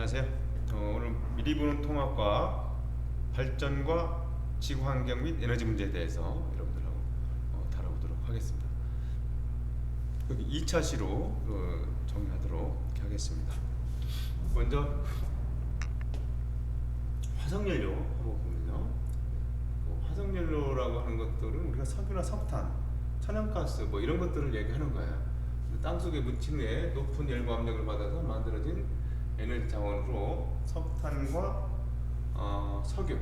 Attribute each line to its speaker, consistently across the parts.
Speaker 1: 안녕하세요. 오늘 미리 보는 통합과 발전과 지구 환경 및 에너지 문제에 대해서 여러분들하고 다뤄보도록 하겠습니다. 여기 2차 시로 정리하도록 하겠습니다. 먼저 화석연료 한번 보면요. 화석연료라고 하는 것들은 우리가 석유나 석탄, 천연가스 뭐 이런 것들을 얘기하는 거예요. 땅속에 묻힌 후에 높은 열과 압력을 받아서 만들어진 에너지 자원으로 석탄과 석유,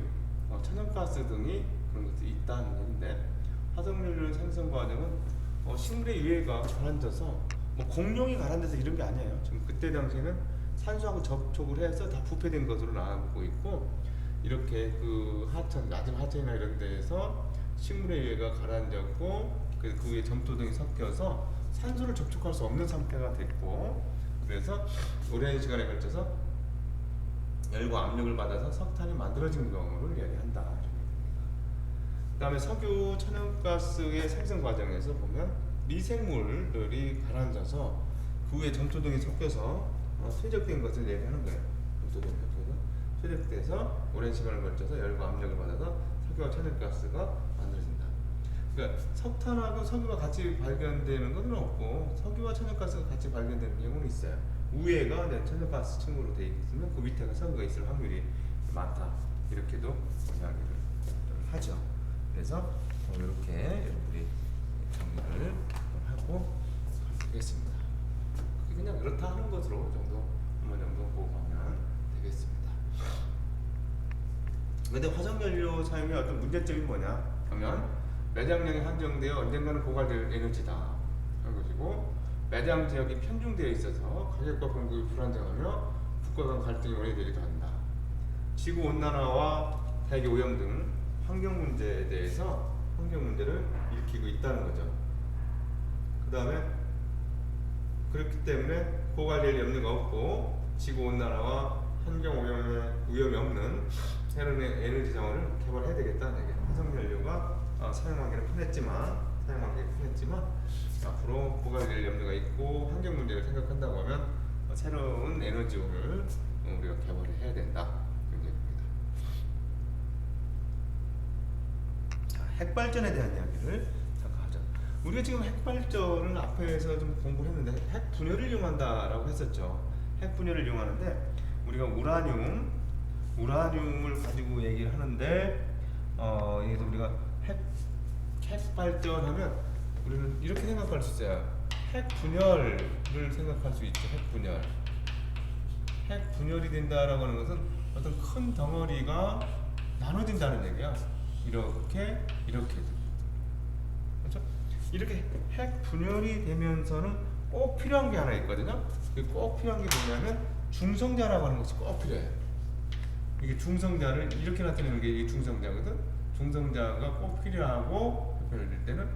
Speaker 1: 천연가스 등이 그런 것들이 있다는 얘기인데, 화석연료 생성 과정은 식물의 유해가 가라앉아서 공룡이 가라앉아서 이런 게 아니에요. 지금 그때 당시에는 산소하고 접촉을 해서 다 부패된 것으로 나오고 있고, 이렇게 그 하천, 낮은 하천이나 이런 데에서 식물의 유해가 가라앉았고 그 위에 점토 등이 섞여서 산소를 접촉할 수 없는 상태가 됐고, 그래서 오랜 시간에 걸쳐서 열과 압력을 받아서 석탄이 만들어진 경우를 이야기한다. 그 다음에 석유, 천연가스의 생성 과정에서 보면 미생물들이 가라앉아서 그 위에 점토 등이 섞여서 퇴적된 것을 얘기하는 거예요. 점토 등이 섞여서 퇴적돼서 오랜 시간을 걸쳐서 열과 압력을 받아서 석유와 천연가스가 만들어진다. 그러니까 석탄하고 석유가 같이 발견되는 것은 없고, 석유와 천연가스가 같이 발견되는 경우는 있어요. 위에가 천연가스 층으로 되어 있으면 그 밑에가 석유가 있을 확률이 많다, 이렇게도 이야기를 하죠. 그래서 이렇게 여러분들이 정리를 하고 되겠습니다. 그냥 그렇다 하는 것으로 정도 한번 정도 보고 가면 되겠습니다. 근데 화석연료 사용의 어떤 문제점이 뭐냐 하면, 매장량이 한정되어 언젠가는 고갈될 에너지다 하는 것이고, 매장 지역이 편중되어 있어서 가격과 공급이 불안정하며 국가 간 갈등이 오래되기도 한다. 지구 온난화와 대기 오염 등 환경 문제에 대해서 환경 문제를 일으키고 있다는 거죠. 그 다음에 그렇기 때문에 고갈될 염려가 없고 지구 온난화와 환경 오염이 없는 새로운 에너지 자원을 개발해야 되겠다는 얘기예요. 화석연료가 사용하기는 편했지만 앞으로 고갈될 염려가 있고 환경 문제를 생각한다고 하면 새로운 에너지원을 우리가 개발을 해야 된다, 그런 얘기입니다. 자, 핵발전에 대한 이야기를 잠깐 하죠. 우리가 지금 핵발전을 앞에서 좀 공부를 했는데 핵분열을 이용한다라고 했었죠. 핵분열을 이용하는데 우리가 우라늄을 가지고 얘기를 하는데, 여기서 우리가 핵발전하면 우리는 이렇게 생각할 수 있어요. 핵분열을 생각할 수 있죠. 핵분열이 된다라고 하는 것은 어떤 큰 덩어리가 나눠진다는 얘기야. 이렇게 그렇죠? 이렇게 핵분열이 되면서는 꼭 필요한 게 하나 있거든요. 꼭 필요한 게 뭐냐면 중성자라고 하는 것이 꼭 필요해요. 이게 중성자를 이렇게 나타내는 게 이게 중성자거든. 중성자가 꼭 필요하고, 핵분열될 때는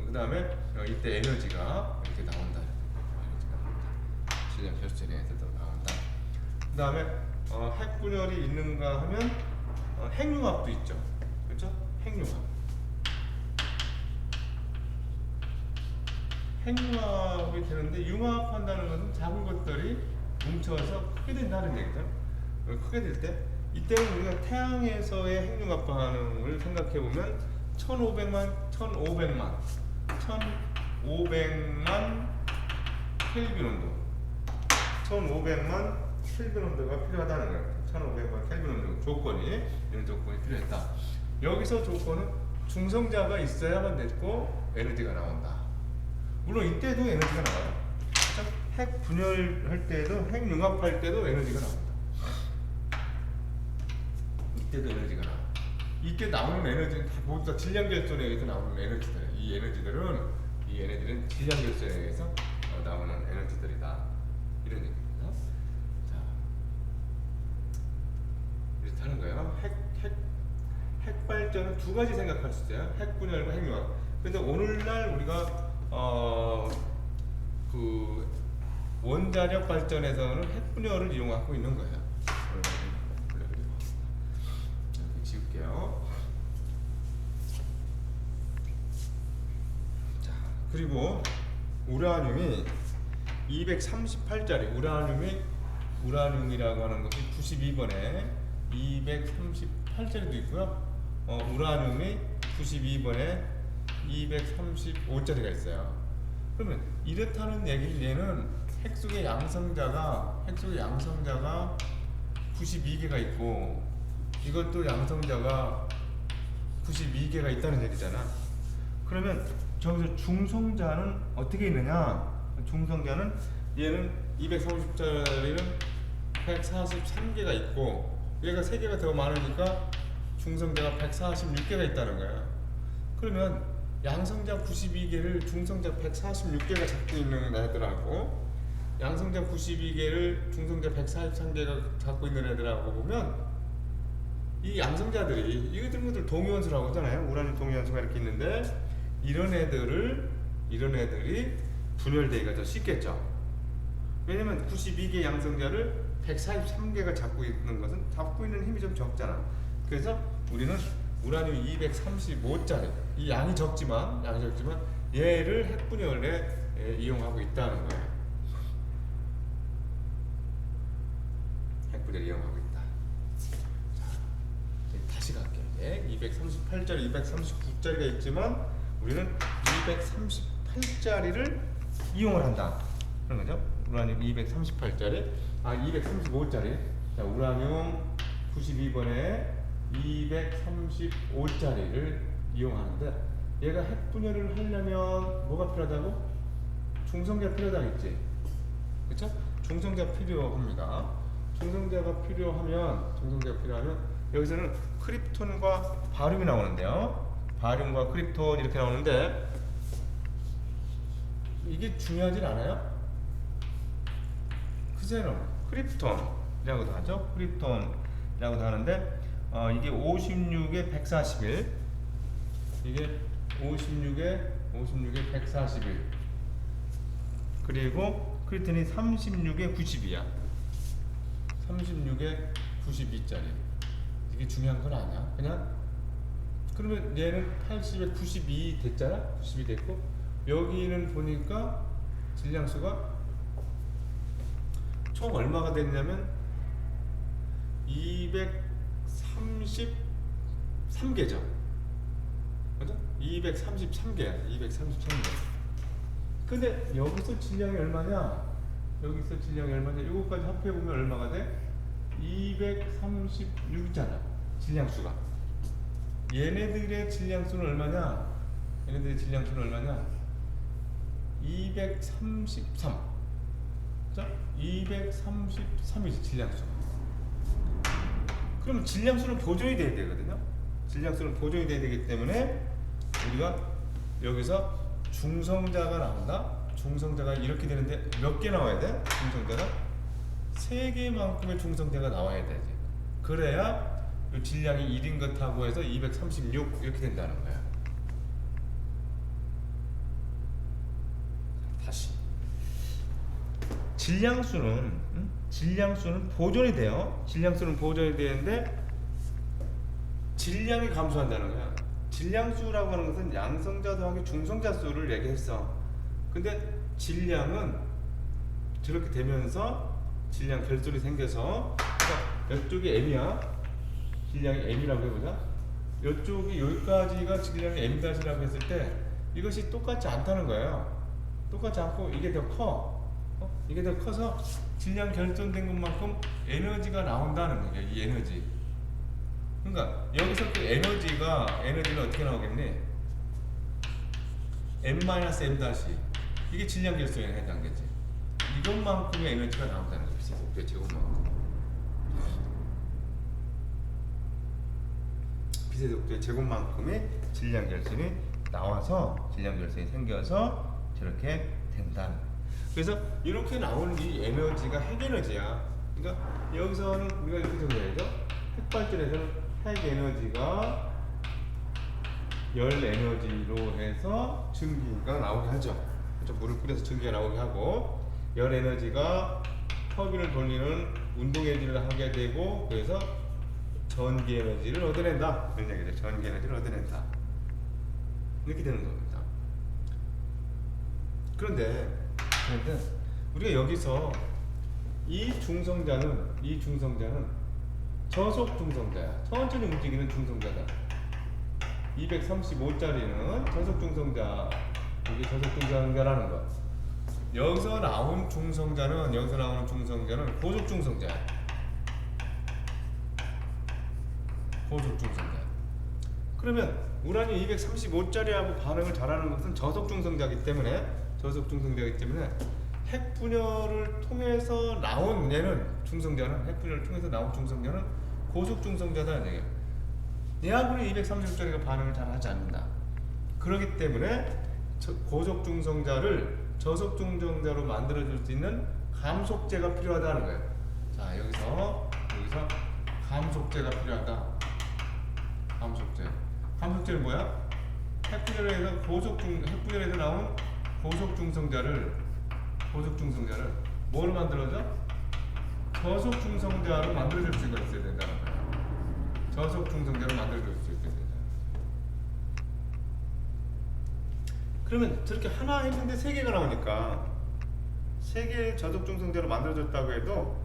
Speaker 1: 그 다음에 이때 에너지가 이렇게 나온다. 실력 결정에서도 나온다. 그 다음에 핵분열이 있는가 하면 핵융합도 있죠. 그렇죠? 핵융합이 되는데, 융합한다는 것은 작은 것들이 뭉쳐서 크게 된다는 얘기죠. 크게 될 때, 이때는 우리가 태양에서의 핵융합 반응을 생각해 보면 1500만 켈빈 온도, 1500만 켈빈 온도가 필요하다는 거예요. 1500만 켈빈 온도 조건이, 이런 조건이 필요했다. 여기서 조건은 중성자가 있어야만 됐고 에너지가 나온다. 물론 이때도 에너지가 나와요. 핵 분열할 때도, 핵 융합할 때도 에너지가 나온다. 이때도 에너지가 나와. 이때 나오는 에너지는 다 모두 다 질량 결손에 의해서 나오는 에너지들. 이 에너지들은 질량 결손에 의해서 나오는 에너지들이다, 이런 얘기입니다. 자, 이렇게 하는 거예요. 핵발전은 두 가지 생각할 수 있어요. 핵분열과 핵융합. 근데 오늘날 우리가 그 원자력 발전에서는 핵분열을 이용하고 있는 거예요. 이렇게 지울게요. 자, 그리고 우라늄이 238짜리 우라늄이 우라늄이라고 하는 것이 92번에 238짜리도 있고요. 우라늄이 92번에 235짜리가 있어요. 그러면 이렇다는 얘기는 얘는 핵속의 양성자가 92개가 있고 이것도 양성자가 92개가 있다는 얘기잖아. 그러면 저기서 중성자는 어떻게 있느냐? 중성자는 얘는 230짜리는 143개가 있고 얘가 3개가 더 많으니까 중성자가 146개가 있다는 거야. 그러면 양성자 92개를 중성자 146개가 잡고 있는 애들하고 양성자 92개를 중성자 143개가 갖고 있는 애들하고 보면 이 양성자들이 이것들 모두 동위원수라고 하잖아요. 우라늄 동위원수가 이렇게 있는데 이런 애들이 분열되기가 더 쉽겠죠. 왜냐면 92개 양성자를 143개가 잡고 있는 것은 잡고 있는 힘이 좀 적잖아. 그래서 우리는 우라늄 235짜리 이 양이 적지만 얘를 핵분열에 이용하고 있다는 거예요. 핵분열 이용하고 있다. 자, 다시 갈게요. 238짜리, 239짜리가 있지만 우리는 238짜리를 이용을 한다. 그런 거죠. 우라늄 238짜리, 235짜리. 자, 우라늄 92번에 235짜리를 이용하는데 얘가 핵분열을 하려면 뭐가 필요하다고? 중성자 필요하겠지. 그쵸? 중성자 필요합니다. 중성자가 필요하면 여기서는 크립톤과 바륨이 나오는데요. 바륨과 크립톤 이렇게 나오는데 이게 중요하진 않아요? 그제는 크립톤이라고도 하죠. 크립톤이라고도 하는데 이게 56에 141 이게 56에 141 그리고 크립톤이 36에 90이야. 36에 92짜리 이게 중요한 건 아니야. 그냥 그러면 얘는 80에 92 됐잖아. 92 됐고 여기는 보니까 질량수가 총 얼마가 됐냐면 233개죠. 그죠? 233개야. 233개. 근데 여기서 질량이 얼마냐? 이거까지 합해보면 얼마가 돼? 236이잖아. 질량수가. 얘네들의 질량수는 얼마냐? 233. 자, 233이지 질량수. 그럼 질량수는 보존이 돼야 되거든요. 질량수는 보존이 돼야 되기 때문에 우리가 여기서 중성자가 나온다. 중성자가 이렇게 되는데 몇 개 나와야 돼? 중성자가 3개만큼의 중성자가 나와야 되지. 그래야 이 질량이 1인 것하고 해서 236 이렇게 된다는 거야. 다시 질량수는 보존이 돼요. 질량수는 보존이 되는데 질량이 감소한다는 거야. 질량수라고 하는 것은 양성자 더하기 중성자 수를 얘기했어. 근데 질량은 저렇게 되면서 질량 결손이 생겨서 그러니까 이쪽이 M이야. 질량이 M이라고 해보자. 이쪽이 여기까지가 질량이 M-라고 했을 때 이것이 똑같지 않다는 거예요. 똑같지 않고 이게 더 커. 이게 더 커서 질량 결손된 것만큼 에너지가 나온다는 거예요. 이 에너지. 그러니까 여기서 그 에너지는 어떻게 나오겠니? M-M 다시 이게 질량 결손에 해당되지. 이것만큼의 에너지가 나온다는 거예요. 목표 제곱만큼. 빛의 속도의 제곱만큼의 질량 결손이 나와서 질량 결손이 생겨서 저렇게 된다. 그래서 이렇게 나오는 이 에너지가 핵에너지야. 그러니까 여기서는 우리가 이렇게 정리해야죠. 핵발전에서는 핵에너지가 열에너지로 해서 증기가 나오게 하죠. 그렇죠? 물을 끓여서 증기가 나오게 하고 열에너지가 터빈을 돌리는 운동에너지를 하게 되고 그래서 전기에너지를 얻어낸다. 그런 얘기죠. 전기에너지를 얻어낸다. 이렇게 되는 겁니다. 그런데 우리가 여기서 이 중성자는 저속 중성자야. 천천히 움직이는 중성자다. 235짜리는 저속 중성자, 이게 저속 중성자라는 거. 여기서 나오는 중성자는 고속 중성자야. 고속 중성자. 그러면 우라늄 235짜리하고 반응을 잘하는 것은 저속 중성자이기 때문에 핵 분열을 통해서 나온 고속 중성자다는 얘기예요. 얘하고는 235짜리가 반응을 잘 하지 않는다. 그렇기 때문에 고속 중성자를 저속 중성자로 만들어줄 수 있는 감속제가 필요하다는 거예요. 자, 여기서 감속제가 필요하다. 감속제는 뭐야? 핵분열에서 나온 고속 중성자를 뭐로 만들어줘? 저속 중성자로 만들어줄 수가 있어야 된다는 거예요. 저속 중성자로 만들어줄 수 있어야 된다. 그러면 저렇게 하나 했는데 세 개가 나오니까 세 개의 저속 중성자로 만들어졌다고 해도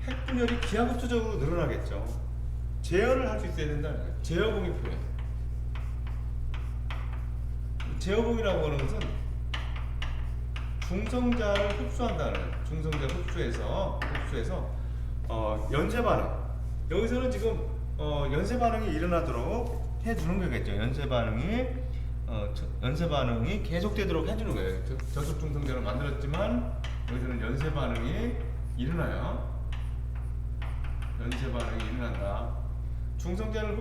Speaker 1: 핵분열이 기하급수적으로 늘어나겠죠. 제어를 할 수 있어야 된다는 거예요. 제어봉이 필요해. 제어봉이라고 하는 것은 중성자를 흡수한다는 거예요. 중성자를 흡수해서 연쇄 반응. 여기서는 지금 연쇄 반응이 일어나도록 해주는 거겠죠. 연쇄 반응이 계속되도록 해주는 거예요. 저속 중성자를 만들었지만 여기서는 연쇄 반응이 일어나요. 연쇄 반응이 일어난다. 중성자를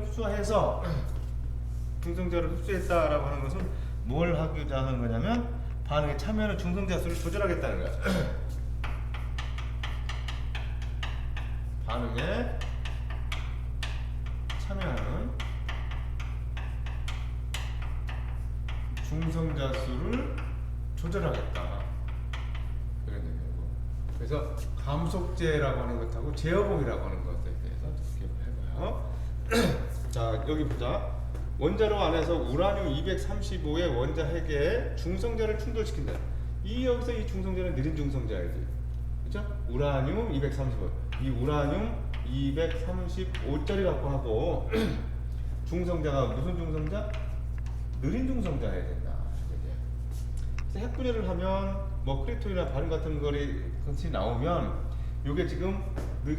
Speaker 1: 흡수했다라고 하는 것은 뭘 하고자 하는 거냐면 반응에 참여하는 중성자 수를 조절하겠다는 거야. 반응에 참여하는 중성자 수를 조절하겠다. 그런 얘기고. 그래서 감속제라고 하는 것하고 제어봉이라고 하는 것에 대해서 기억을 해봐요. 자, 여기 보자. 원자로 안에서 우라늄 235의 원자 핵에 중성자를 충돌시킨다. 여기서 이 중성자는 느린 중성자이지. 그렇죠? 우라늄 235. 이 우라늄 235짜리 갖고 하고 중성자가 무슨 중성자? 느린 중성자여야 된다. 그래서 핵분열을 하면 크리톤이나 바륨 같은 것이 나오면 이게 지금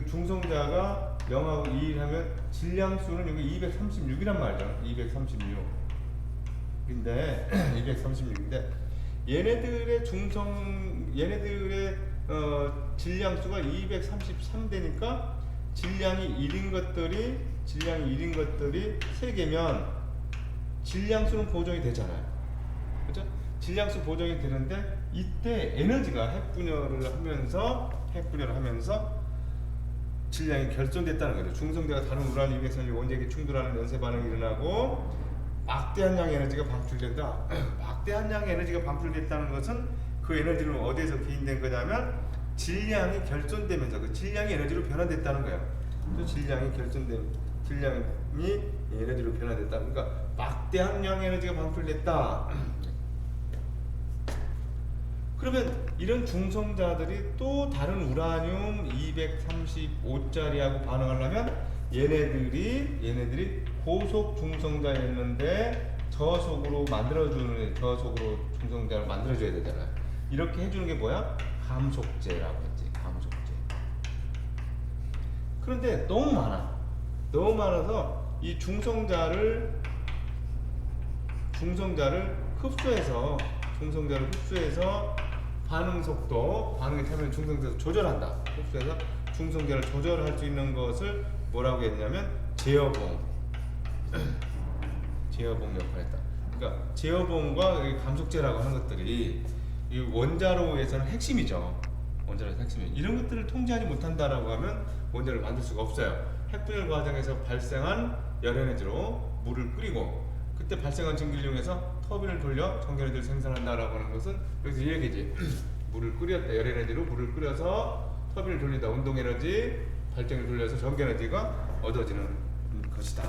Speaker 1: 중성자가 0하고 2를 하면 질량수는 여기 236이란 말이죠. 236인데 얘네들의 질량수가 233되니까 질량이 1인 것들이 3개면 질량수는 보정이 되잖아요. 그렇죠? 질량수 보정이 되는데 이때 에너지가 핵분열을 하면서 질량이 결손됐다는 거죠. 중성자가 다른 우라늄 236 원자에게 충돌하는 연쇄 반응이 일어나고 막대한 양의 에너지가 방출된다. 막대한 양의 에너지가 방출됐다는 것은 그 에너지는 어디에서 기인된 거냐면 질량이 결손되면서 그 질량이 에너지로 변화됐다는 거예요. 질량이 에너지로 변화됐다. 그러니까 막대한 양의 에너지가 방출됐다. 그러면 이런 중성자들이 또 다른 우라늄 235짜리하고 반응하려면 얘네들이 고속 중성자였는데 저속으로 중성자를 만들어줘야 되잖아요. 이렇게 해주는 게 뭐야? 감속제라고 했지. 감속제. 그런데 너무 많아서 이 중성자를 흡수해서 반응 속도, 반응에 참여하는 중성자를 조절한다. 흡수해서 중성자를 조절할 수 있는 것을 뭐라고 했냐면 제어봉 역할을 했다. 그러니까 제어봉과 감속제라고 하는 것들이 이 원자로에서는 핵심이죠. 이런 것들을 통제하지 못한다라고 하면 원자를 만들 수가 없어요. 핵분열 과정에서 발생한 열에너지로 물을 끓이고 그때 발생한 증기를 이용해서 터빈을 돌려 전기에너지를 생산한다라고 하는 것은 여기서 이 얘기지. 물을 끓였다. 열에너지로 물을 끓여서 터빈을 돌리다. 운동에너지, 발전을 돌려서 전기에너지가 얻어지는 것이다.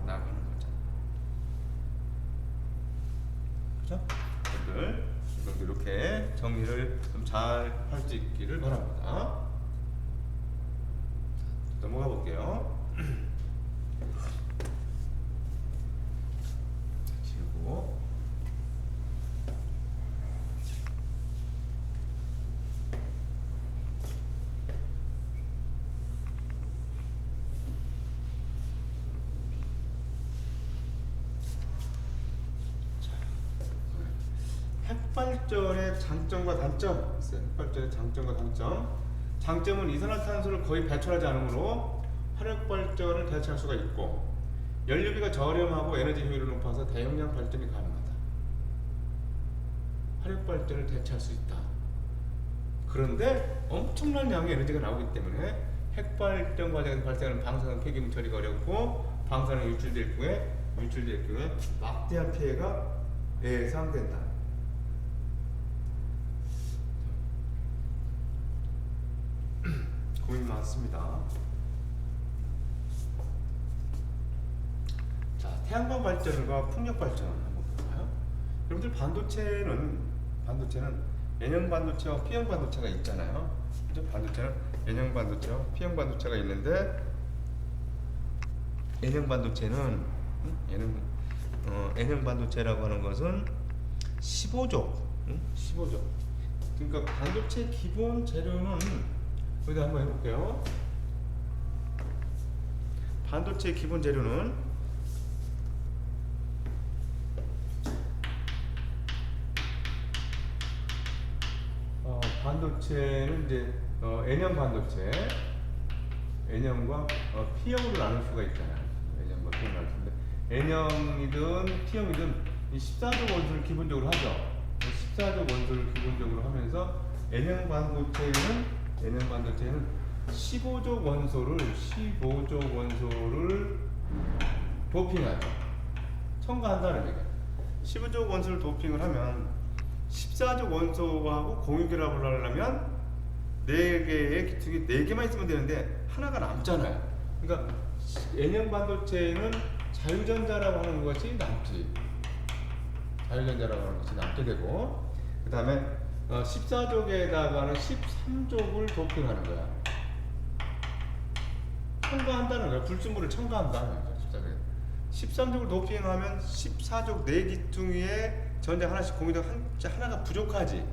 Speaker 1: 라고 하는 거죠. 그죠? 이것도 이렇게 정리를 좀 잘 할 수 있기를 바랍니다. 넘어가 볼게요. 지우고. 핵발전의 장점과 단점 있어요. 핵발전의 장점과 단점. 장점은 이산화탄소를 거의 배출하지 않으므로 화력발전을 대체할 수가 있고, 연료비가 저렴하고 에너지 효율이 높아서 대용량 발전이 가능하다. 화력발전을 대체할 수 있다. 그런데 엄청난 양의 에너지가 나오기 때문에 핵발전 과정에서 발생하는 방사능 폐기물 처리가 어렵고, 방사능이 유출될 경우에 막대한 피해가 예상된다. 고민 많습니다. 자, 태양광 발전과 풍력 발전 한번 볼까요? 여러분들 반도체는 N형 반도체와 P형 반도체가 있잖아요. 그죠? 반도체는 N형 반도체와 P형 반도체가 있는데, N형 반도체는 N형 반도체라고 하는 것은 15족. 그러니까 반도체 기본 재료는 여기다 한번 해볼게요. 반도체 기본 재료는 반도체는 이제 N형 반도체, N형과 P형으로 나눌 수가 있잖아요. N형과 P형으로 나눌 수 있는데, N형이든 P형이든 이 14족 원소를 기본적으로 하죠. 14족 원소를 기본적으로 하면서 N형 반도체는 15족 원소를 도핑하죠. 첨가한다는 얘기예요. 15족 원소를 도핑을 하면 14족 원소하고 공유결합을 하려면 4개의 기둥이 4개만 있으면 되는데 하나가 남잖아요. 그러니까 N형 반도체는 자유전자라고 하는 것이 남지. 자유전자라고 하는 것이 남게 되고, 그 다음에 14족에다가는 13족을 도핑하는 거야. 첨가한다는 거야. 불순물을 첨가한다는 거야. 13족을 도핑하면 14족 4기둥위에 전자 하나씩 공유되고 하나가 부족하지.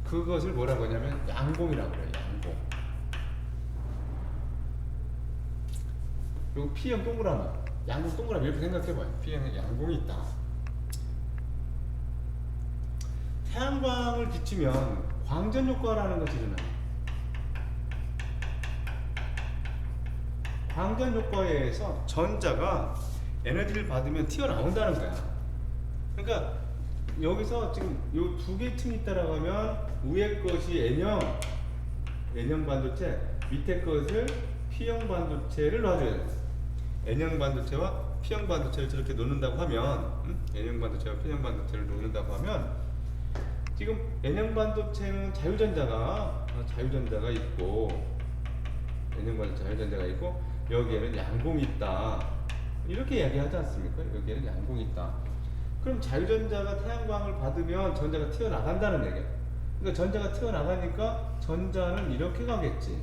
Speaker 1: 그것을 뭐라고 하냐면 양공이라고 그래요. 양공. 그리고 P형 동그라미, 양공 동그라미 이렇게 생각해봐요. P형에 양공이 있다. 태양광을 비추면 광전 효과라는 것이 일어나요. 광전 효과에 의해서 전자가 에너지를 받으면 튀어나온다는 거야. 그러니까 여기서 지금 요 2개 층이 있다라고 하면 위에 것이 N형 반도체, 밑에 것을 P형 반도체를 놔줘야 돼. N형 반도체와 P형 반도체를 저렇게 놓는다고 하면, N형 반도체와 P형 반도체를 놓는다고 하면, 지금 N형 반도체는 자유전자가 있고, N형 반도체 자유전자가 있고, 여기에는 양공이 있다. 이렇게 이야기하지 않습니까? 여기에는 양공이 있다. 그럼 자유전자가 태양광을 받으면 전자가 튀어나간다는 얘기야. 그러니까 전자가 튀어나가니까 전자는 이렇게 가겠지.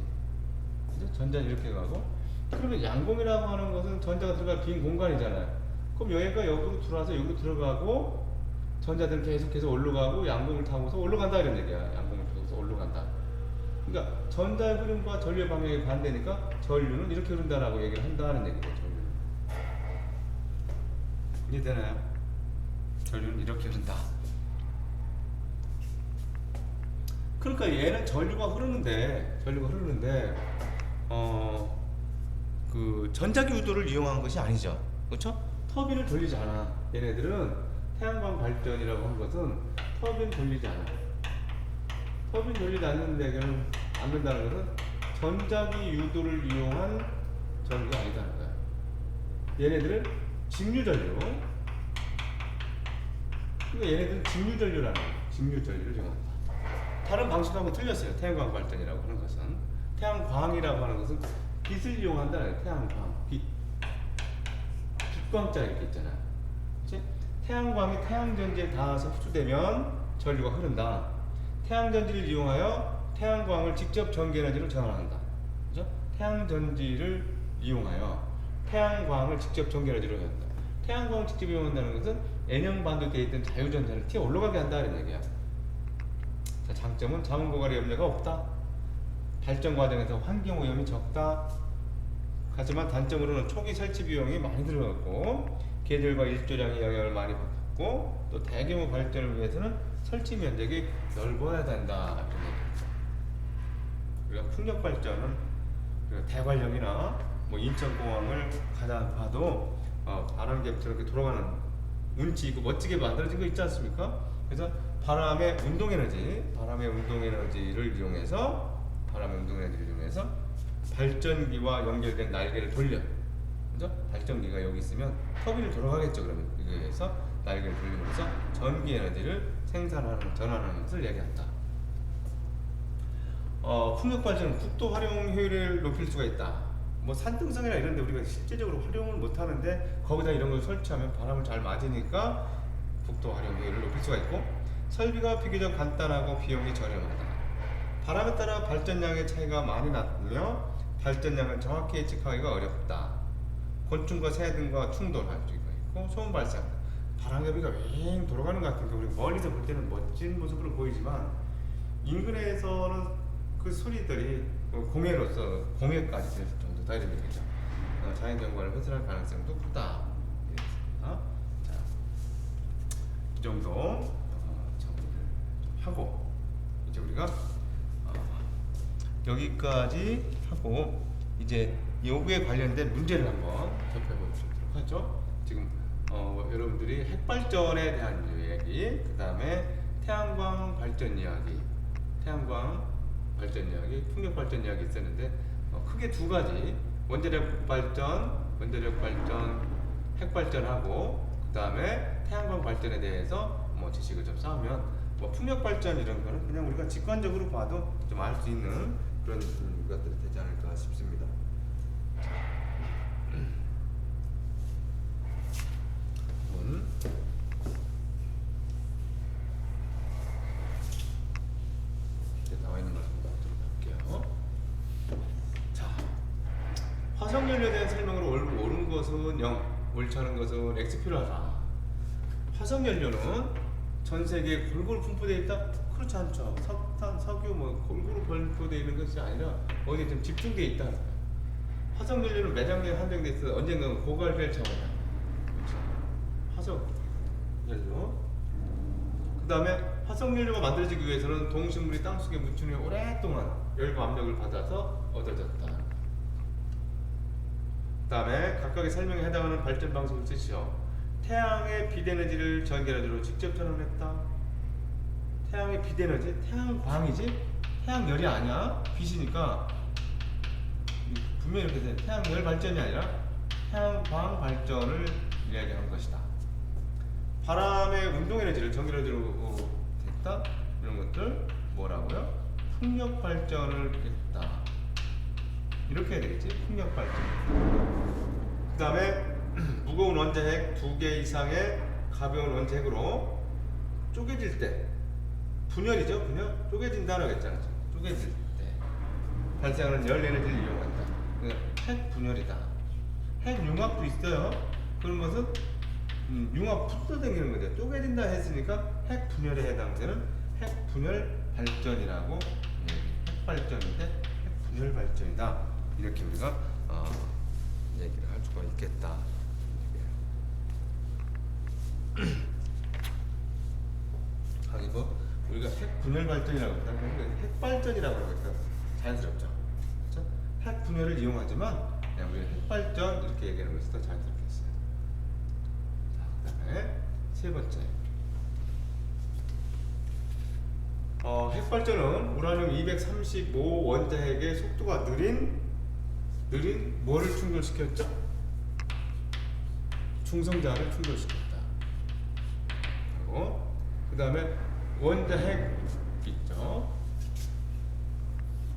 Speaker 1: 그죠? 전자는 이렇게 가고, 그러면 양공이라고 하는 것은 전자가 들어갈 빈 공간이잖아요. 그럼 여기가 여기로 들어와서 여기로 들어가고, 전자들은 계속해서 올라가고 양공을 타고서 올라간다 이런 얘기야. 양공을 타고서 올라간다. 그러니까 전자의 흐름과 전류의 방향이 반대니까 전류는 이렇게 흐른다라고 얘기를 한다는 얘기죠. 전류는. 이해되나요? 전류는 이렇게 흐른다. 그러니까 얘는 전류가 흐르는데 그 전자기 유도를 이용한 것이 아니죠. 그렇죠? 터빈을 돌리지 않아. 얘네들은 태양광 발전이라고 하는 것은 터빈 돌리지 않아. 터빈 돌리지 않는다는 것은 전자기 유도를 이용한 전기가 아니다는 거야. 얘네들은 직류전류. 그러니까 얘네들은 직류전류라는 거야. 직류전류를 이용한다. 다른 방식하고 틀렸어요. 태양광 발전이라고 하는 것은. 태양광이라고 하는 것은 빛을 이용한다는 거야. 태양광. 빛광자 이렇게 있잖아. 그치? 태양광이 태양전지에 닿아서 흡수되면 전류가 흐른다. 태양전지를 이용하여 태양광을 직접 전기에너지로 전환한다. 그죠? 태양전지를 이용하여 태양광을 직접 전기에너지로 전환한다. 태양광을 직접 이용한다는 것은 N형 반도체에 있던 자유전자를 튀어 올라가게 한다는 얘기야. 자, 장점은 자원 고갈의 염려가 없다. 발전 과정에서 환경 오염이 적다. 하지만 단점으로는 초기 설치 비용이 많이 들어갔고 계절과 일조량의 영향을 많이 받고 또 대규모 발전을 위해서는 설치 면적이 넓어야 된다. 우리가 풍력 발전은 대관령이나 뭐 인천공항을 가다 봐도 바람개처럼 이렇게 돌아가는 운치 있고 멋지게 만들어진 거 있지 않습니까? 그래서 바람의 운동에너지를 이용해서 발전기와 연결된 날개를 돌려. 그죠? 발전기가 여기 있으면 터빈을 돌아가겠죠. 그러면 여기에서 날개를 돌리면서 전기 에너지를 전환하는 것을 얘기한다. 풍력 발전은 국도 활용 효율을 높일 수가 있다. 뭐 산등성이나 이런 데 우리가 실제적으로 활용을 못 하는데 거기다 이런 걸 설치하면 바람을 잘 맞으니까 국도 활용 효율을 높일 수가 있고 설비가 비교적 간단하고 비용이 저렴하다. 바람에 따라 발전량의 차이가 많이 나며 발전량을 정확히 예측하기가 어렵다. 곤충과 새 등과 충돌할 수가 있고 소음 발생. 바람개비가 왱 돌아가는 것 같은 거 우리가 멀리서 볼 때는 멋진 모습으로 보이지만 인근에서는 그 소리들이 공해로서 공해까지 될 정도다 이런 얘기죠. 자연경관을 훼손할 가능성도 크다. 자, 이 정도 정리를 하고 이제 우리가 여기까지 하고 이제 요구에 관련된 문제를 한번 접해보도록 하죠. 지금 여러분들이 핵발전에 대한 이야기, 그 다음에 태양광 발전 이야기, 풍력 발전 이야기 있었는데 크게 두 가지 원자력 발전, 핵발전하고 그 다음에 태양광 발전에 대해서 뭐 지식을 좀 쌓으면 뭐 풍력 발전 이런 거는 그냥 우리가 직관적으로 봐도 좀 알 수 있는 그런 것들이 되지 않을까 싶습니다. 나와 있는 걸 한번 보도록 할게요. 자, 화석연료에 대한 설명으로 옳은 것은 0, 옳지 않은 것은 X 필요하다. 화석연료는 전 세계에 골고루 분포되어 있다? 그렇지 않죠. 석탄, 석유 뭐 골고루 분포되어 있는 것이 아니라 어디에 좀 집중되어 있다. 화석연료는 매장량이 한정돼 있어 언젠가는 고갈될 차원이다. 그렇죠. 화석연료. 그 다음에 화석연료가 만들어지기 위해서는 동식물이 땅속에 묻힌 후에 오랫동안 열과 압력을 받아서 얻어졌다. 그 다음에 각각의 설명에 해당하는 발전 방식을 쓰시오. 태양의 빛에너지를 전기에너지로 직접 전환했다. 태양의 빛에너지? 태양광이지? 태양열이 아니야. 빛이니까 분명히 이렇게 돼. 태양열 발전이 아니라 태양광 발전을 이야기한 것이다. 바람의 운동에너지를 전기에너지로 됐다. 이런 것들 뭐라고요? 풍력 발전을 했다. 이렇게 해야 되겠지. 풍력 발전. 그 다음에 무거운 원자핵 2개 이상의 가벼운 원자핵으로 쪼개질 때 분열이죠. 분열? 쪼개진다라고 했잖아. 쪼개질 때 발생하는 열 에너지를 이용한다. 핵 분열이다. 핵 융합도 있어요. 그런 것은 융합 붙어 다니는 거죠. 쪼개진다 했으니까 핵 분열에 해당되는 핵 분열 발전이라고 핵 발전인데 핵 분열 발전이다. 이렇게 우리가 얘기를 할 수가 있겠다. 하긴 뭐 우리가 핵 분열 발전이라고 했다. 핵 발전이라고 하니까 자연스럽죠. 그렇죠? 핵 분열을 이용하지만 그냥 우리가 핵 발전 이렇게 얘기하는 것이 더 자연스럽겠어요. 자, 그다음에 세 번째. 핵 발전은 우라늄 235 원자핵의 속도가 느린 뭐를 충돌시켰죠? 중성자를 충돌시켰다. 그리고 그 다음에 원자핵 있죠.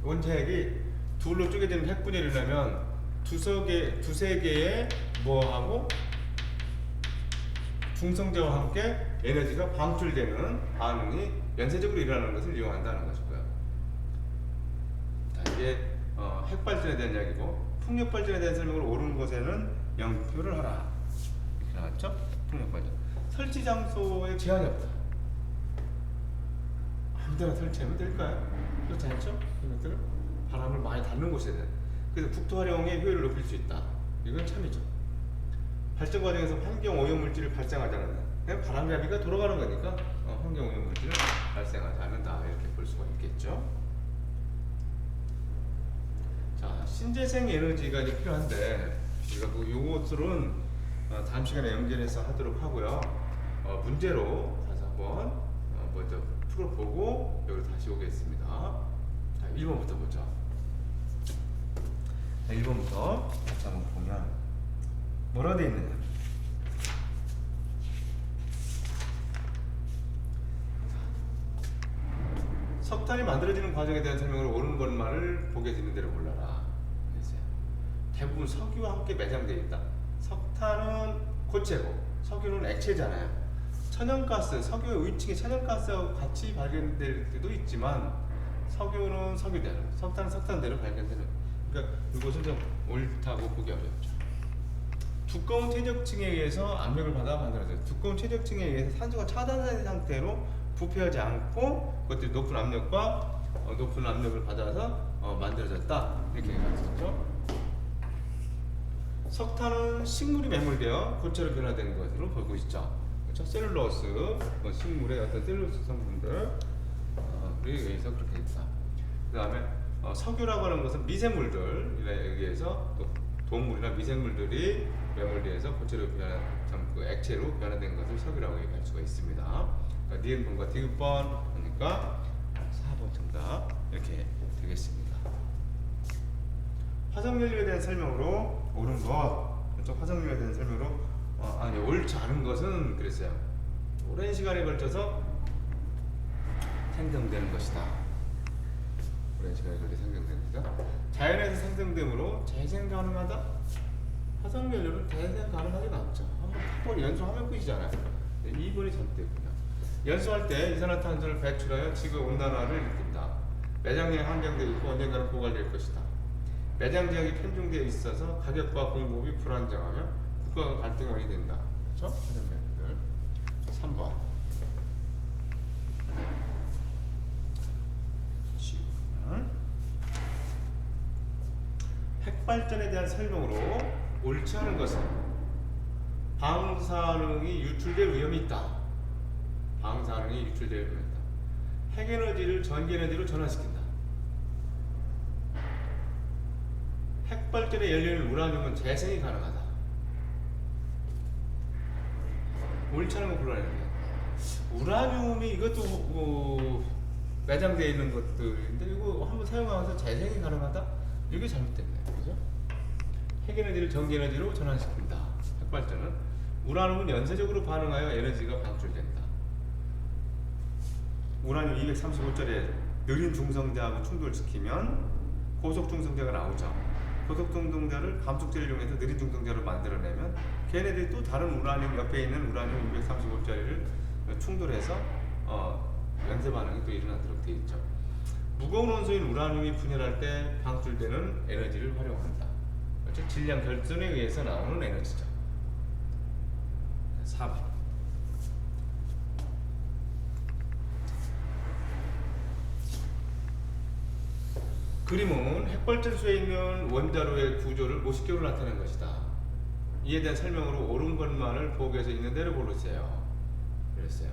Speaker 1: 원자핵이 둘로 쪼개지는 핵분열이 일어나면 두세 개의 뭐하고 중성자와 함께 에너지가 방출되는 반응이 연쇄적으로 일어나는 것을 이용한다는 것이고요. 자, 이게 핵발전에 대한 이야기고, 풍력발전에 대한 설명을 옳은 것에는 0표를 하라. 이렇게 나왔죠? 풍력발전. 설치 장소에 제한이 없다. 아무데나 설치하면 될까요? 그렇지 않죠? 이것들은 바람을 많이 닿는 곳에 대한. 그래서 국토 활용의 효율을 높일 수 있다. 이건 참이죠. 발전 과정에서 환경 오염 물질을 발생하지 않는다. 그냥 바람잡이가 돌아가는 거니까 환경 오염 물질을 발생하지 않는다. 이렇게 볼 수가 있겠죠. 자, 신재생 에너지가 이제 필요한데 우리가 요것들은 다음 시간에 연결해서 하도록 하고요. 문제로 가서 한번 먼저 풀어보고 여기 다시 오겠습니다. 자, 1번부터 보죠. 1번부터 같이 한번 보면 뭐라 되어 있느냐. 석탄이 만들어지는 과정에 대한 설명을 옳은 것만을 보게 되는 대로 골라라. 그랬어요. 대부분 석유와 함께 매장되어 있다. 석탄은 고체고 석유는 액체잖아요. 천연가스, 석유의 위층에 천연가스하고 같이 발견될 때도 있지만 석유는 석유대로, 석탄은 석탄대로 발견되는. 그러니까 이것은 좀 옳다고 보기 어렵죠. 두꺼운 퇴적층에 의해서 압력을 받아 만들어져요. 두꺼운 퇴적층에 의해서 산소가 차단된 상태로 부패하지 않고 그것들이 높은 압력과 높은 압력을 받아서 만들어졌다. 이렇게 얘기했었죠. 석탄은 식물이 매몰되어 고체로 변화된 것으로 보고 있죠. 그렇죠? 셀룰로스, 식물의 어떤 셀룰로스 성분들에 의해서 그렇게 됐다. 그 다음에 석유라고 하는 것은 미생물들에 의해서 또 동물이나 미생물들이 매몰되어서 고체로 그 액체로 변화된 것을 석유라고 얘기할 수가 있습니다. 그러니까 니은번과 디귿번 그러니까 4번 정답 이렇게 되겠습니다. 화석연료에 대한 설명으로 옳은 것, 그렇죠? 화석연료에 대한 설명으로 아니 옳지 않은 것은 그랬어요. 오랜 시간에 걸쳐서 생성되는 것이다. 오랜 시간에 걸쳐 생성됩니다. 자연에서 생성되므로 재생 가능하다. 화석연료는 재생 가능하지가 않죠. 한번 연소하면 끝이잖아요. 2번이 잘못됐군요. 연소할 때 이산화탄소를 배출하여 지구 온난화를 일으킨다. 매장량이 한정되어 있고 언젠가는 고갈될 것이다. 매장 지역이 편중되어 있어서 가격과 공급이 불안정하며 국가가 갈등하게 된다. 그렇죠? 3번. 핵발전에 대한 설명으로 옳지 않은 것은 방사능이 유출될 위험이 있다. 방사능이 유출될 위험이 있다. 핵에너지를 전기에너지로 전환시킨다. 핵발전의 연료인 우라늄은 재생이 가능하다. 옳지 않은 거 골라야 돼. 우라늄이 이것도 매장되어 있는 것들인데 이거 한번 사용하면서 재생이 가능하다? 이게 잘못됐네. 그죠? 핵에너지를 전기에너지로 전환시킨다. 핵발전은 우라늄은 연쇄적으로 반응하여 에너지가 방출된다. 우라늄 235짜리 느린 중성자하고 충돌시키면 고속 중성자가 나오죠. 고속 중성자를 감속제를 이용해서 느린 중성자로 만들어내면 걔네들이 또 다른 우라늄 옆에 있는 우라늄 235짜리를 충돌해서 연쇄 반응이 또 일어나도록 되어 있죠. 무거운 원소인 우라늄이 분열할 때 방출되는 에너지를 활용한다. 그렇죠? 질량 결손에 의해서 나오는 에너지죠. 4번. 그림은 핵발전소에 있는 원자로의 구조를 모식적으로 나타낸 것이다. 이에 대한 설명으로 옳은 것만을 보기에서 있는 대로 고르세요. 그랬어요.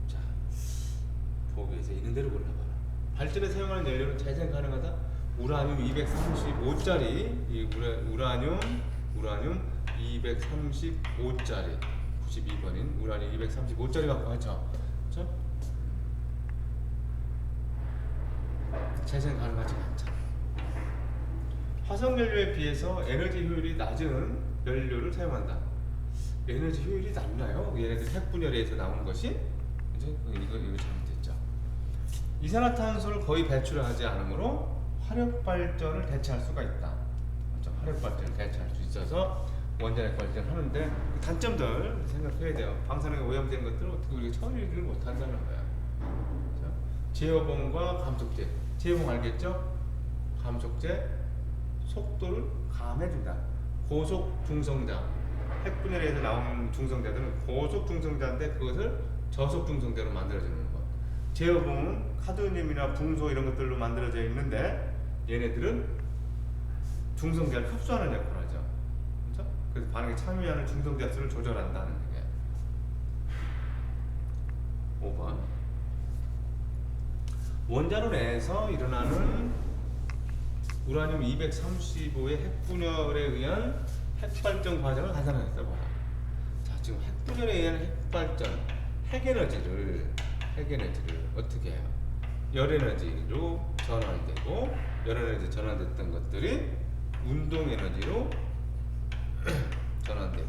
Speaker 1: 자, 보기에서 있는 대로 골라봐라. 발전에 사용하는 연료는 재생 가능하다. 우라늄 235짜리 이 우라늄 235짜리 92번인 우라늄 235짜리 갖고 하죠. 그렇죠? 재생 가능하지 않죠. 화석연료에 비해서 에너지 효율이 낮은 연료를 사용한다. 에너지 효율이 낮나요? 얘네들 핵분열에서 나오는 것이? 이제 이거 잘못됐죠. 이산화탄소를 거의 배출하지 않으므로 화력발전을 대체할 수가 있다. 그렇죠? 화력발전을 대체할 수 있어서 원자력 발전을 하는데 그 단점들 생각해야 돼요. 방사능에 오염된 것들을 어떻게 우리가 처리를 못한다는 거야. 자, 제어봉과 감속제. 제어봉 알겠죠? 감속제 속도를 감해준다. 고속 중성자. 핵분열에서 나오는 중성자들은 고속 중성자인데 그것을 저속 중성자로 만들어주는 것. 제어봉은 카드뮴이나 붕소 이런 것들로 만들어져 있는데 얘네들은 중성자를 흡수하는 역할을 하죠. 그렇죠? 그래서 반응에 참여하는 중성자 수를 조절한다는 게 5번. 원자로 내에서 일어나는 우라늄 235의 핵분열에 의한 핵발전 과정을 간단하게 써봐라. 자, 지금 핵분열에 의한 핵발전, 핵에너지를 어떻게 해요? 열에너지로 전환되고, 열에너지 전환됐던 것들이 운동에너지로 전환되고,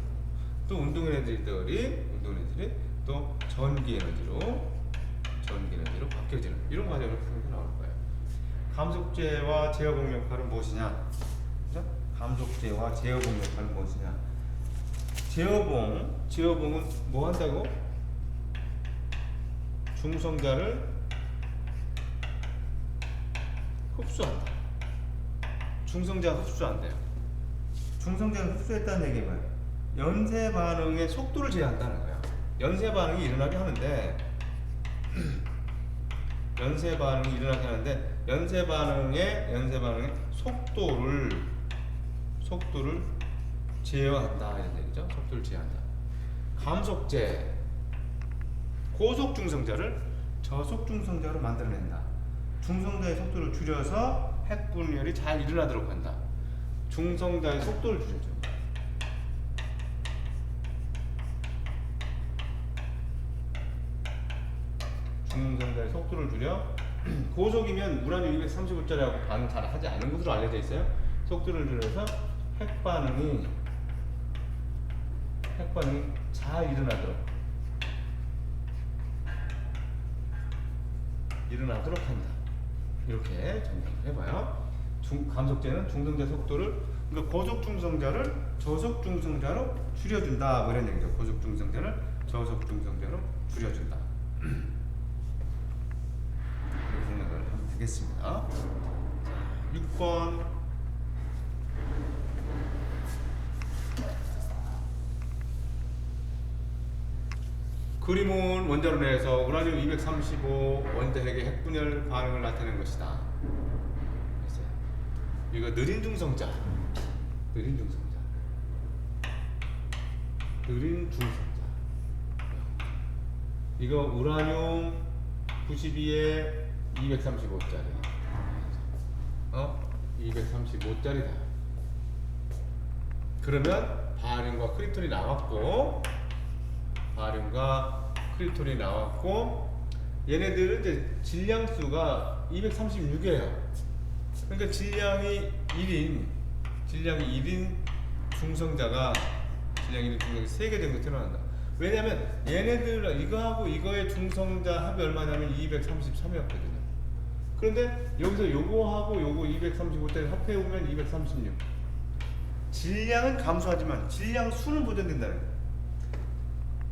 Speaker 1: 또 운동에너지들이 또 전기에너지로 바뀌어지는 이런 과정을 통해서 나올 거예요. 감속제와 제어봉 역할은 무엇이냐? 그죠? 감속제와 제어봉 역할은 무엇이냐? 제어봉은 뭐 한다고? 중성자를 흡수한다. 중성자가 흡수한대요. 중성자를 흡수했다는 얘기는 뭐예요? 연쇄 반응의 속도를 제한다는 거야. 연쇄 반응이 일어나게 하는데 연쇄 반응의 속도를 제어한다 이런 얘기죠. 속도를 제한다. 감속제 고속 중성자를 저속 중성자로 만들어낸다. 중성자의 속도를 줄여서 핵분열이 잘 일어나도록 한다. 중성자의 속도를 줄여줘. 중성자의 속도를 줄여. 고속이면 우라늄 235짜리하고 반응 잘 하지 않는 것으로 알려져 있어요. 속도를 줄여서 핵반응이 잘 일어나도록 한다. 이렇게 정리를 해봐요. 감속제는 중성자 속도를, 그러니까 고속 중성자를 저속 중성자로 줄여준다. 뭐 이런 얘기죠. 고속 중성자를 저속 중성자로 줄여준다. 이렇게 생각을 하면 되겠습니다. 자, 6번. 그림은 원자로 내에서 우라늄 235 원자핵의 핵분열 반응을 나타낸 것이다. 이거 느린 중성자. 이거 우라늄 92에 235짜리. 235짜리다. 그러면 바륨과 크립톤이 나왔고, 얘네들은 이제 질량수가 236이에요. 그러니까 질량이 1인 중성자가 3개 정도 태어난다. 왜냐면 얘네들 이거하고 이거의 중성자 합이 얼마냐면 233이었거든요. 그런데 여기서 요거하고 요거 235짜리 합해보면 236. 질량은 감소하지만 질량 수는 보존된다는 거예요.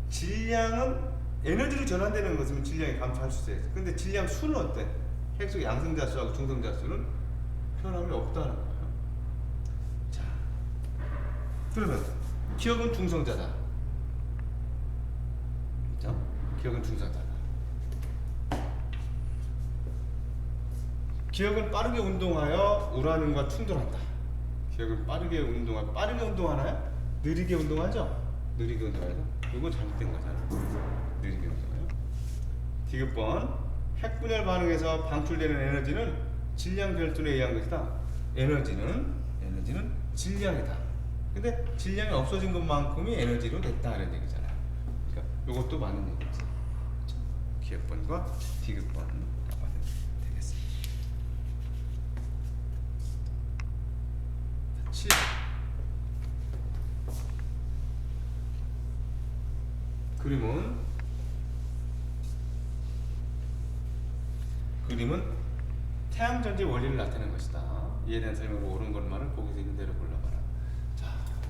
Speaker 1: 질량은 에너지로 전환되는 것은 질량이 감소할 수 있어요. 근데 질량 수는 어때? 핵 속의 양성자 수하고 중성자 수는 변함이 없다는 거예요. 자, 그러면 기억은 중성자다. 그렇죠? 기억은 중성자다. 기억은 빠르게 운동하여 우라늄과 충돌한다. 기억은 빠르게 운동하나요? 느리게 운동하죠? 느리게 운동하죠? 이건 잘못된 거잖아. 느리게 운동하요. 디귿번. 핵분열 반응에서 방출되는 에너지는 질량 결손에 의한 것이다. 에너지는 질량이다. 근데 질량이 없어진 것만큼이 에너지로 됐다 이런 얘기잖아요. 그러니까 이것도 맞는 얘기지. 그렇죠? 기억번과 디귿번 되겠습니다. 7. 그림은 태양전지 원리를 나타내는 것이다. 이에 대한 설명을 옳은 것만을 보기서 있는 대로 골라봐라. 자,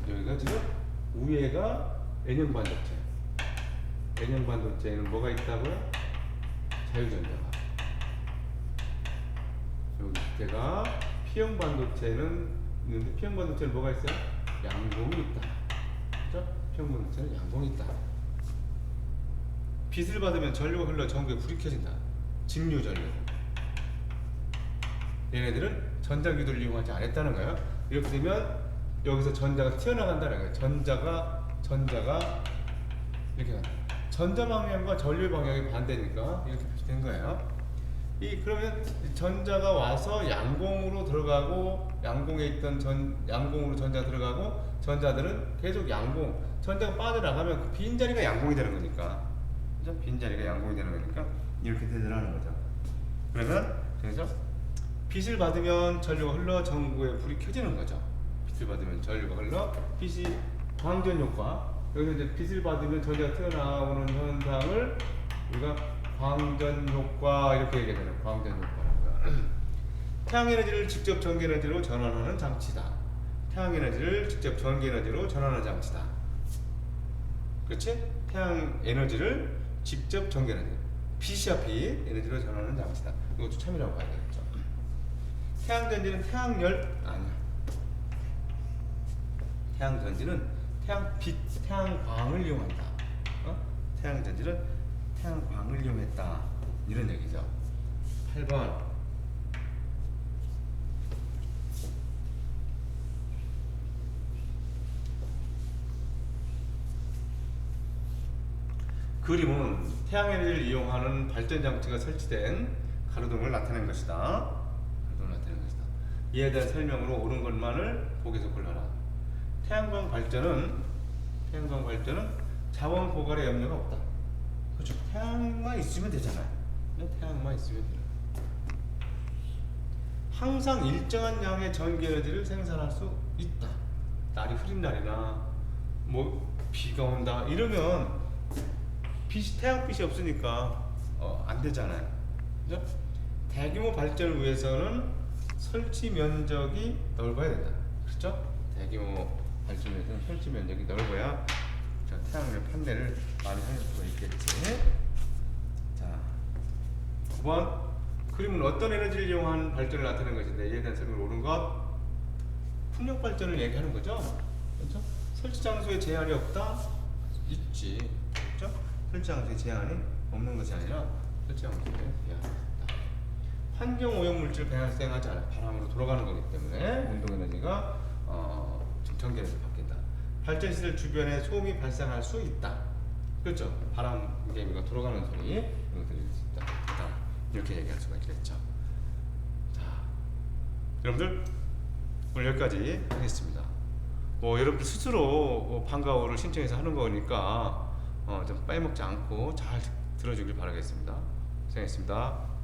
Speaker 1: 여기가 지금 위에가 N형 반도체. N형 반도체에는 뭐가 있다고요? 자유전자가. 여기 밑에가 P형 반도체는 있는데 P형 반도체는 뭐가 있어요? 양봉이 있다. 그죠? P형 반도체는 양봉이 있다. 빛을 받으면 전류가 흘러 전구에 불이 켜진다. 직류 전류. 얘네들은 전자기도를 이용하지 않았다는 거예요. 이렇게 되면 여기서 전자가 튀어나간다는 거예요. 전자가 이렇게 간다. 전자 방향과 전류 방향이 반대니까 이렇게 표시된 거예요. 그러면 전자가 와서 양공으로 들어가고, 양공에 있던 양공으로 전자가 들어가고, 전자들은 계속 양공, 전자가 빠져나가면 그 빈자리가 양공이 되는 거니까, 그죠? 빈자리가 양공이 되는 거니까 이렇게 되더라는 거죠. 그러면 그래서 빛을 받으면 전류가 흘러 전구에 불이 켜지는 거죠. 빛을 받으면 전류가 흘러, 빛이 광전 효과. 여기서 이제 빛을 받으면 전자가 튀어나오는 현상을 우리가 광전 효과 이렇게 얘기하잖아요. 광전 효과라고요. 태양 에너지를 직접 전기 에너지로 전환하는 장치다. 태양 에너지를 직접 전기 에너지로 전환하는 장치다. 그렇지? 태양 에너지를 직접 전기 에너지, 빛이야 빛 에너지로 전환하는 장치다. 이것도 참이라고 봐야 되겠죠. 태양 전지는 태양열 아니야. 태양 전지는 태양광을 이용한다. 태양 전지는 태양광을 이용했다. 이런 얘기죠. 8번. 그림은 태양 에너지를 이용하는 발전 장치가 설치된 가로등을 나타낸 것이다. 가로등을 나타낸 것이다. 이에 대한 설명으로 옳은 것만을 보기에서 골라라. 태양광 발전은 자원 고갈의 염려가 없다. 그렇죠. 태양만 있으면 되잖아요. 태양만 있으면 돼요. 항상 일정한 양의 전기 에너지를 생산할 수 있다. 날이 흐린 날이나 뭐 비가 온다 이러면 태양빛이 없으니까 안 되잖아요. 그죠? 대규모 발전을 위해서는 설치 면적이 넓어야 된다. 그렇죠? 대규모 발전을 위해서는 설치 면적이 넓어야 태양의 판매를 많이 할 수가 있겠지. 자, 9번. 그림은 어떤 에너지를 이용한 발전을 나타내는 것인데 이에 대한 설명을 옳은 것. 풍력 발전을 얘기하는 거죠. 그렇죠? 설치 장소에 제한이 없다? 있지. 그렇죠? 설치 장소에 제한이 없는 것이 아니라 설치 장소에 제한이 있다. 환경 오염 물질 발생하지 않아. 바람으로 돌아가는 거기 때문에 운동 에너지가 전기 에너지로 바뀐다. 발전 시설 주변에 소음이 발생할 수 있다. 그렇죠? 바람 개미가 돌아가는 소리 이런 들릴 수 있다. 이렇게 얘기할 수가 있겠죠. 자, 여러분들 오늘 여기까지 하겠습니다. 여러분들 스스로 방과후를 신청해서 하는 거니까 좀 빼먹지 않고 잘 들어주길 바라겠습니다. 고생했습니다.